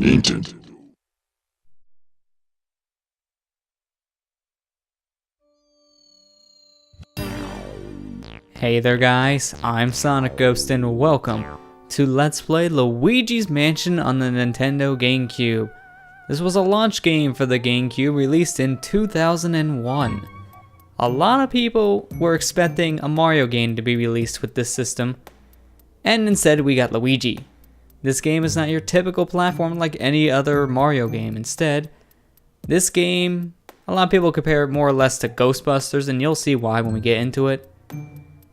Nintendo. Hey there guys, I'm SonicGhost and welcome to Let's Play Luigi's Mansion on the Nintendo GameCube. This was a launch game for the GameCube released in 2001. A lot of people were expecting a Mario game to be released with this system, and instead we got Luigi. This game is not your typical platform like any other Mario game. Instead, this game, a lot of people compare it more or less to Ghostbusters, and you'll see why when we get into it.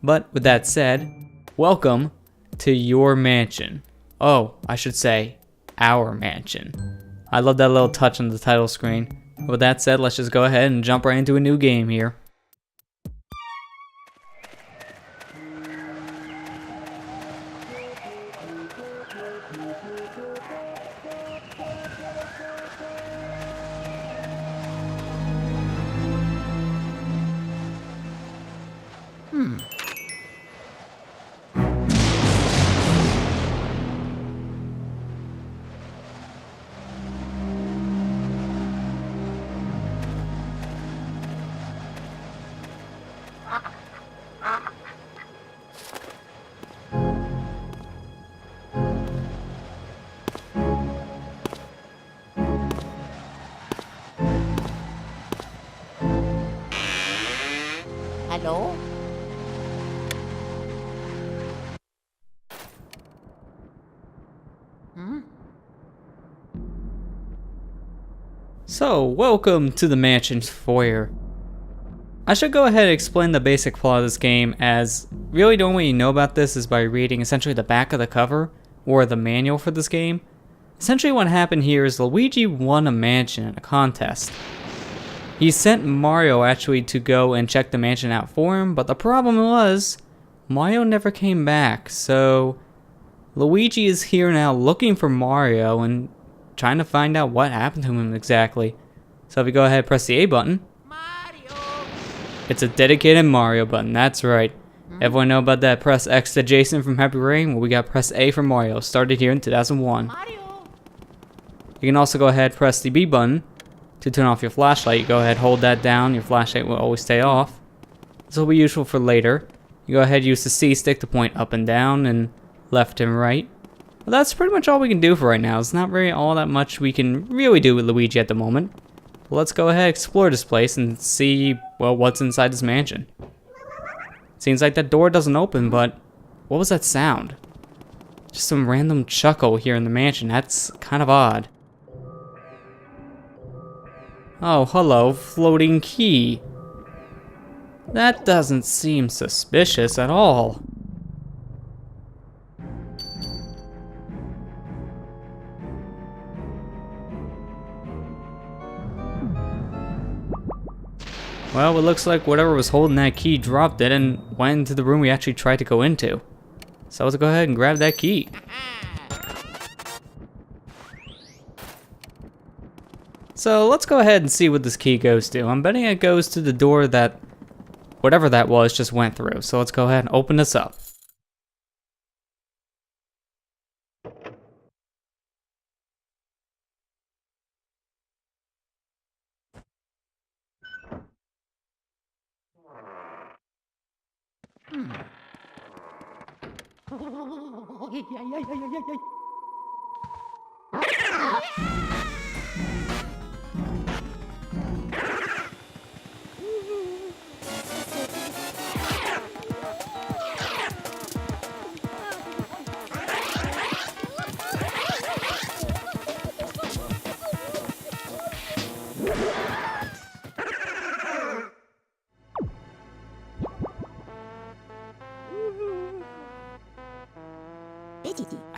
But with that said, welcome to your mansion. Oh, I should say, our mansion. I love that little touch on the title screen. With that said, let's just go ahead and jump right into a new game here. Hello? So, welcome to the mansion's foyer. I should go ahead and explain the basic plot of this game, as really the only way you know about this is by reading essentially the back of the cover, or the manual for this game. Essentially what happened here is Luigi won a mansion in a contest. He sent Mario actually to go and check the mansion out for him, but the problem was, Mario never came back, so Luigi is here now looking for Mario and trying to find out what happened to him exactly. So if you go ahead and press the A button, Mario! it's a dedicated Mario button, that's right. Everyone know about that press X to Jason from Happy Rain? Well, we got press A for Mario, started here in 2001. Mario! You can also go ahead and press the B button to turn off your flashlight. You go ahead, hold that down, your flashlight will always stay off. This will be useful for later. You go ahead and use the C stick to point up and down and left and right. But that's pretty much all we can do for right now. It's not very all that much we can really do with Luigi at the moment. But let's go ahead and explore this place and see, well, what's inside this mansion. Seems like that door doesn't open, but what was that sound? Just some random chuckle here in the mansion. That's kind of odd. Oh, hello, floating key. That doesn't seem suspicious at all. Well, it looks like whatever was holding that key dropped it and went into the room we actually tried to go into. So let's go ahead and grab that key. So let's go ahead and see what this key goes to. I'm betting it goes to the door that whatever that was just went through. So let's go ahead and open this up.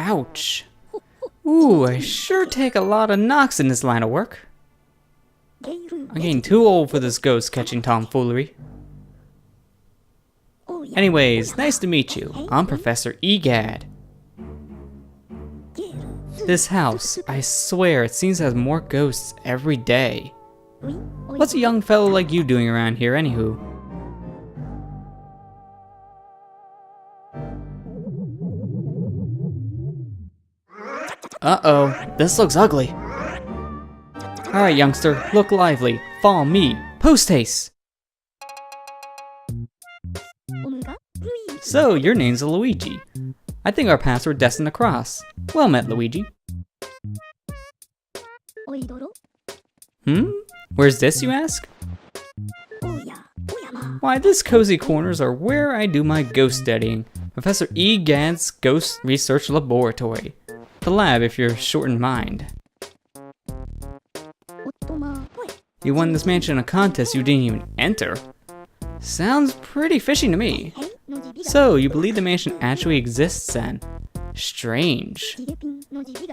Ouch. Ooh, I sure take a lot of knocks in this line of work. I'm getting too old for this ghost catching tomfoolery. Anyways, nice to meet you. I'm Professor Gadd. This house, I swear, it seems to have more ghosts every day. What's a young fellow like you doing around here, anywho? Uh-oh, this looks ugly. Alright, youngster, look lively. Follow me. Post haste! So, your name's Luigi. I think our paths were destined to cross. Well met, Luigi. Where's this, you ask? Why, this cozy corners are where I do my ghost studying. Professor E. Gadd's Ghost Research Laboratory. The lab, if you're short in mind. You won this mansion in a contest you didn't even enter. Sounds pretty fishy to me. So, you believe the mansion actually exists then? Strange.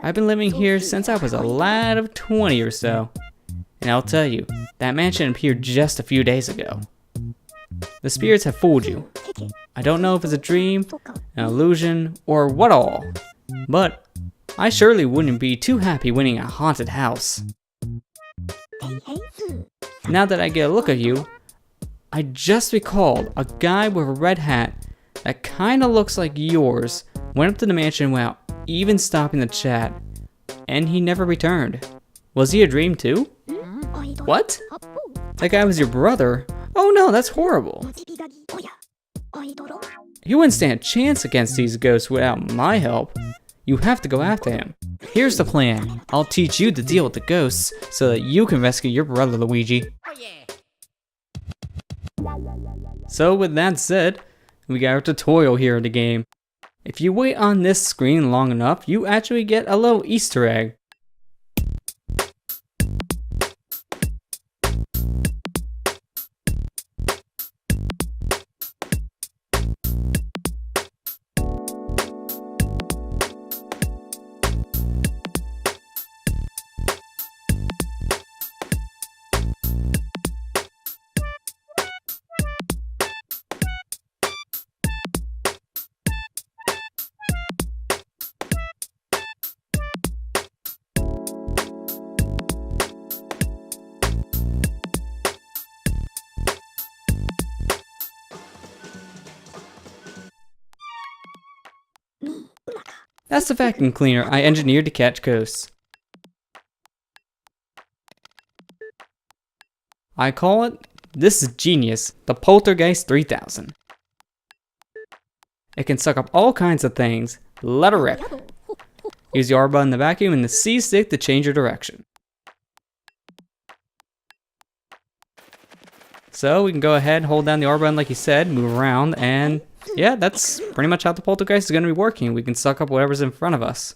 I've been living here since I was a lad of 20 or so. And I'll tell you, that mansion appeared just a few days ago. The spirits have fooled you. I don't know if it's a dream, an illusion, or what all. But I surely wouldn't be too happy winning a haunted house. Now that I get a look at you, I just recalled a guy with a red hat that kinda looks like yours went up to the mansion without even stopping the chat, and he never returned. Was he a dream too? What? That guy was your brother? Oh no, that's horrible. You wouldn't stand a chance against these ghosts without my help. You have to go after him. Here's the plan. I'll teach you to deal with the ghosts so that you can rescue your brother, Luigi. So with that said, we got our tutorial here in the game. If you wait on this screen long enough, you actually get a little Easter egg. That's the vacuum cleaner I engineered to catch ghosts. I call it, this is genius, the Poltergeist 3000. It can suck up all kinds of things. Let her rip. Use the R button to vacuum and the C stick to change your direction. So we can go ahead, hold down the R button like you said, move around, and yeah, that's pretty much how the poltergeist is going to be working. We can suck up whatever's in front of us.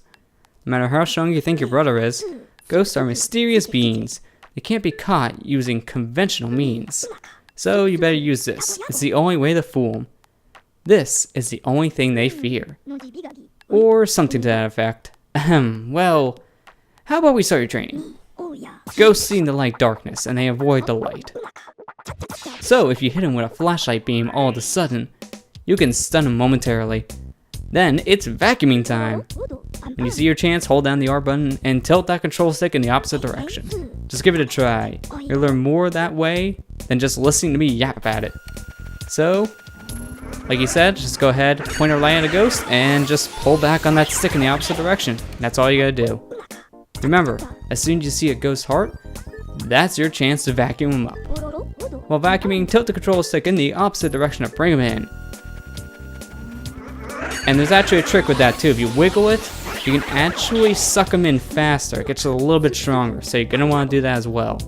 No matter how strong you think your brother is, ghosts are mysterious beings. They can't be caught using conventional means. So you better use this. It's the only way to fool them. This is the only thing they fear. Or something to that effect. Ahem, well, how about we start your training? Ghosts seem to like darkness and they avoid the light. So if you hit them with a flashlight beam all of a sudden, you can stun them momentarily. Then it's vacuuming time. When you see your chance, hold down the R button and tilt that control stick in the opposite direction. Just give it a try. You'll learn more that way than just listening to me yap about it. So, like you said, just go ahead, point a light at a ghost, and just pull back on that stick in the opposite direction. That's all you gotta do. Remember, as soon as you see a ghost heart, that's your chance to vacuum them up. While vacuuming, tilt the control stick in the opposite direction to bring them in. And there's actually a trick with that too. If you wiggle it, you can actually suck them in faster. It gets a little bit stronger, so you're gonna want to do that as well.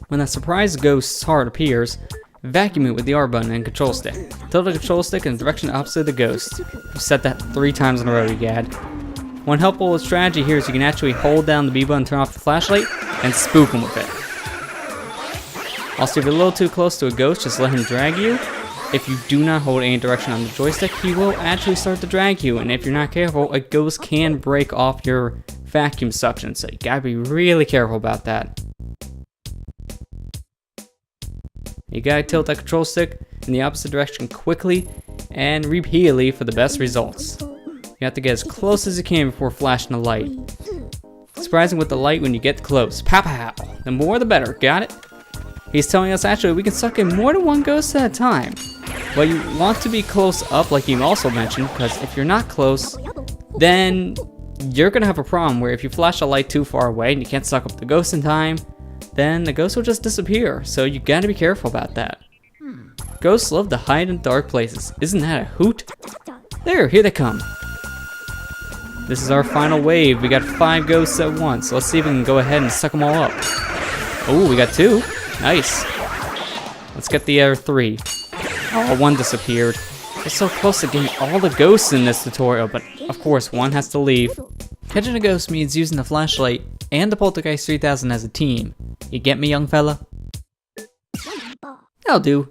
When that surprise ghost's heart appears, vacuum it with the R button and control stick. Tilt the control stick in the direction opposite of the ghost. You've said that 3 times in a row, you Gadd. One helpful strategy here is you can actually hold down the B button, turn off the flashlight, and spook him with it. Also, if you're a little too close to a ghost, just let him drag you. If you do not hold any direction on the joystick, he will actually start to drag you, and if you're not careful, a ghost can break off your vacuum suction, so you gotta be really careful about that. You gotta tilt that control stick in the opposite direction quickly and repeatedly for the best results. You have to get as close as you can before flashing the light. Surprising with the light when you get close. Pow pow! The more the better, got it? He's telling us actually we can suck in more than one ghost at a time. But you want to be close up, like you also mentioned, because if you're not close, then you're gonna have a problem where if you flash a light too far away and you can't suck up the ghost in time, then the ghost will just disappear. So you gotta be careful about that. Ghosts love to hide in dark places. Isn't that a hoot? There, here they come. This is our final wave. We got 5 ghosts at once. Let's see if we can go ahead and suck them all up. Oh, we got 2. Nice. Let's get the other 3. Oh, 1 disappeared. We're so close to getting all the ghosts in this tutorial, but of course 1 has to leave. Catching a ghost means using the flashlight and the Poltergeist 3000 as a team. You get me, young fella? That'll do.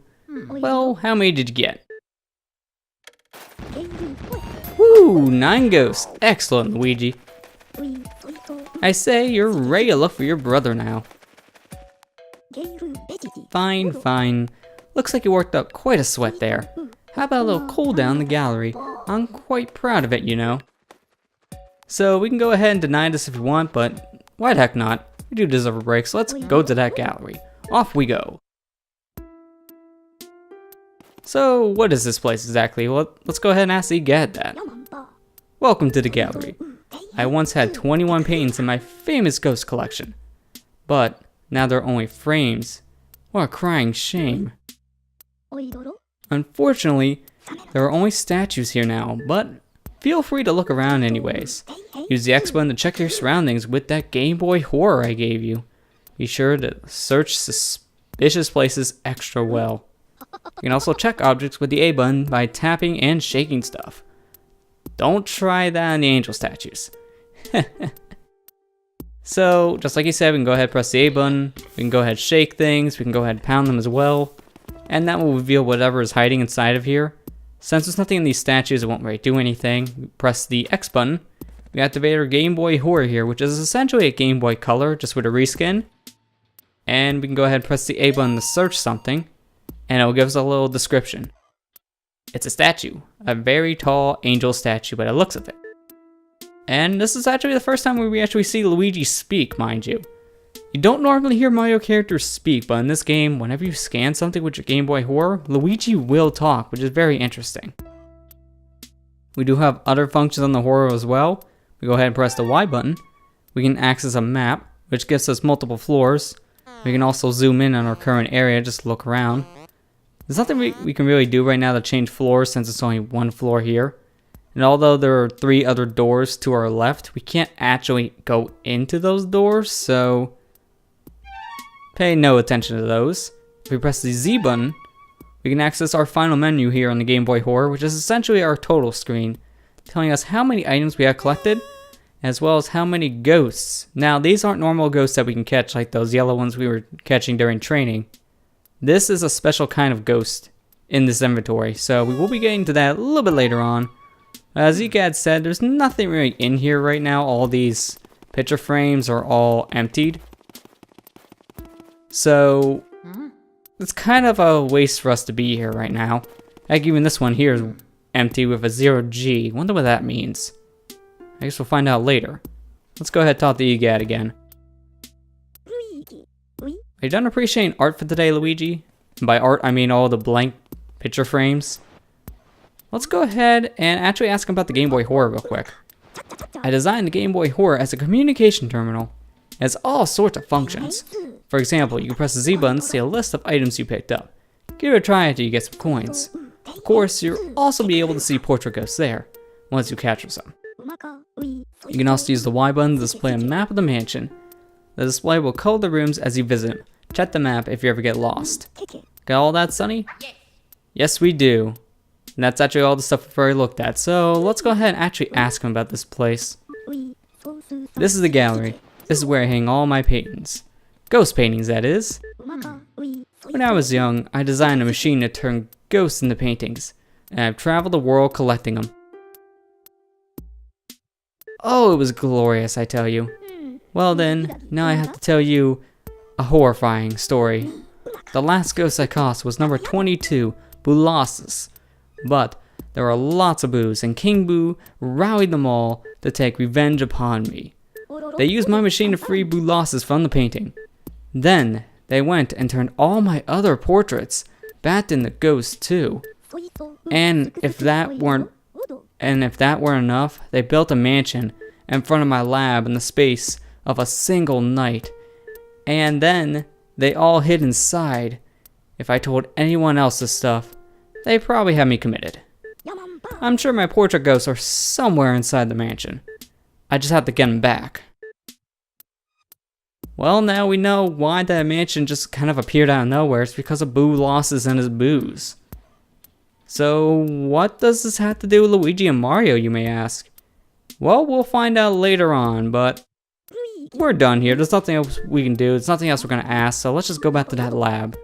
Well, how many did you get? Woo, 9 ghosts. Excellent, Luigi. I say, you're ready to look for your brother now. Fine, fine. Looks like you worked up quite a sweat there. How about a little cool down in the gallery? I'm quite proud of it, you know. So we can go ahead and deny this if you want, but why the heck not? We do deserve a break, so let's go to that gallery. Off we go. So what is this place exactly? Well, let's go ahead and ask the Gadd that. Welcome to the gallery. I once had 21 paintings in my famous ghost collection, but now they're only frames. What a crying shame. Unfortunately, there are only statues here now, but feel free to look around anyways. Use the X button to check your surroundings with that Game Boy horror I gave you. Be sure to search suspicious places extra well. You can also check objects with the A button by tapping and shaking stuff. Don't try that on the angel statues. So, just like you said, we can go ahead and press the A button, we can go ahead and shake things, we can go ahead and pound them as well, and that will reveal whatever is hiding inside of here. Since there's nothing in these statues, it won't really do anything. Press the X button, we activate our Game Boy horror here, which is essentially a Game Boy Color, just with a reskin. And we can go ahead and press the A button to search something, and it will give us a little description. It's a statue, a very tall angel statue by the looks of it. And this is actually the first time where we actually see Luigi speak, mind you. You don't normally hear Mario characters speak, but in this game, whenever you scan something with your Game Boy horror, Luigi will talk, which is very interesting. We do have other functions on the horror as well. We go ahead and press the Y button. We can access a map, which gives us multiple floors. We can also zoom in on our current area, just to look around. There's nothing we can really do right now to change floors since it's only 1 floor here. And although there are 3 other doors to our left, we can't actually go into those doors, so pay no attention to those. If we press the Z button, we can access our final menu here on the Game Boy Horror, which is essentially our total screen, telling us how many items we have collected, as well as how many ghosts. Now, these aren't normal ghosts that we can catch like those yellow ones we were catching during training. This is a special kind of ghost in this inventory, so we will be getting to that a little bit later on. As Gadd said, there's nothing really in here right now. All these picture frames are all emptied. So, it's kind of a waste for us to be here right now. Like even this one here is empty with a 0G. Wonder what that means. I guess we'll find out later. Let's go ahead and talk to Gadd again. Are you done appreciating art for today, Luigi? And by art, I mean all the blank picture frames. Let's go ahead and actually ask him about the Game Boy Horror real quick. I designed the Game Boy Horror as a communication terminal. It has all sorts of functions. For example, you can press the Z button to see a list of items you picked up. Give it a try until you get some coins. Of course, you'll also be able to see portrait ghosts there, once you capture some. You can also use the Y button to display a map of the mansion. The display will color the rooms as you visit. Check the map if you ever get lost. Got all that, Sonny? Yes, we do. And that's actually all the stuff we've already looked at. So let's go ahead and actually ask him about this place. This is the gallery. This is where I hang all my paintings. Ghost paintings, that is. When I was young, I designed a machine to turn ghosts into paintings. And I've traveled the world collecting them. Oh, it was glorious, I tell you. Well then, now I have to tell you a horrifying story. The last ghost I caught was number 22, Boolossus. But there were lots of Boos, and King Boo rallied them all to take revenge upon me. They used my machine to free Boolossus from the painting. Then they went and turned all my other portraits back into ghosts too. And if that weren't enough, they built a mansion in front of my lab in the space of a single night. And then they all hid inside. If I told anyone else this stuff, they'd probably have me committed. I'm sure my portrait ghosts are somewhere inside the mansion. I just have to get them back. Well, now we know why that mansion just kind of appeared out of nowhere. It's because of Boo losses in his booze. So, what does this have to do with Luigi and Mario, you may ask? Well, we'll find out later on, but we're done here. There's nothing else we can do. There's nothing else we're gonna ask, so let's just go back to that lab.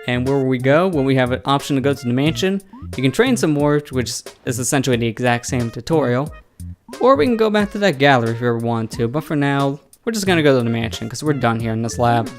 And where we go, when we have an option to go to the mansion, you can train some more, which is essentially the exact same tutorial. Or we can go back to that gallery if you ever want to, but for now, we're just gonna go to the mansion, because we're done here in this lab.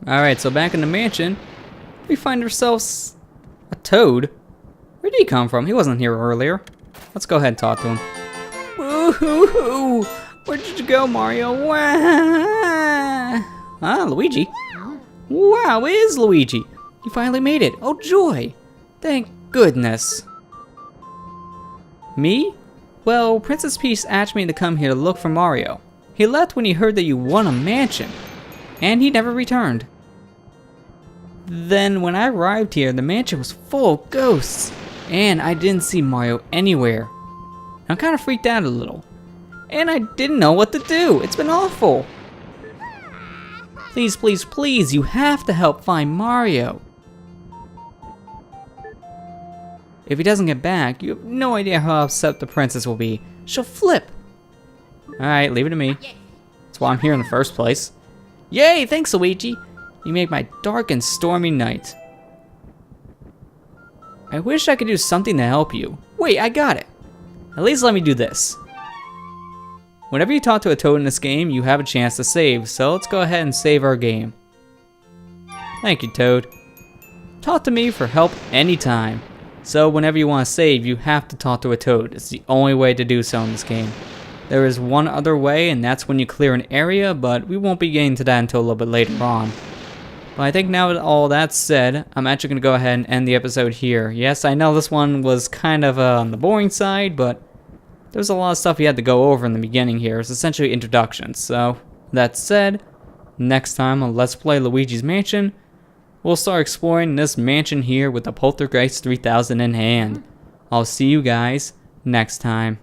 Alright, so back in the mansion, we find ourselves a Toad. Where did he come from? He wasn't here earlier. Let's go ahead and talk to him. Woo-hoo-hoo! Where did you go, Mario? Wah! Ah, Luigi. Wow, it is Luigi. You finally made it. Oh, joy. Thank goodness. Me? Well, Princess Peach asked me to come here to look for Mario. He left when he heard that you won a mansion. And he never returned. Then when I arrived here, the mansion was full of ghosts, and I didn't see Mario anywhere. I'm kind of freaked out a little, and I didn't know what to do. It's been awful. Please, please, please, you have to help find Mario. If he doesn't get back, you have no idea how upset the princess will be. She'll flip. Alright, leave it to me. That's why I'm here in the first place. Yay, thanks Luigi! You make my dark and stormy night. I wish I could do something to help you. Wait, I got it! At least let me do this. Whenever you talk to a Toad in this game, you have a chance to save, so let's go ahead and save our game. Thank you, Toad. Talk to me for help anytime. So whenever you want to save, you have to talk to a Toad. It's the only way to do so in this game. There is one other way, and that's when you clear an area, but we won't be getting to that until a little bit later on. But I think now that all that's said, I'm actually going to go ahead and end the episode here. Yes, I know this one was kind of on the boring side, but there's a lot of stuff you had to go over in the beginning here. It's essentially introductions. So, that said, next time on Let's Play Luigi's Mansion, we'll start exploring this mansion here with the Poltergeist 3000 in hand. I'll see you guys next time.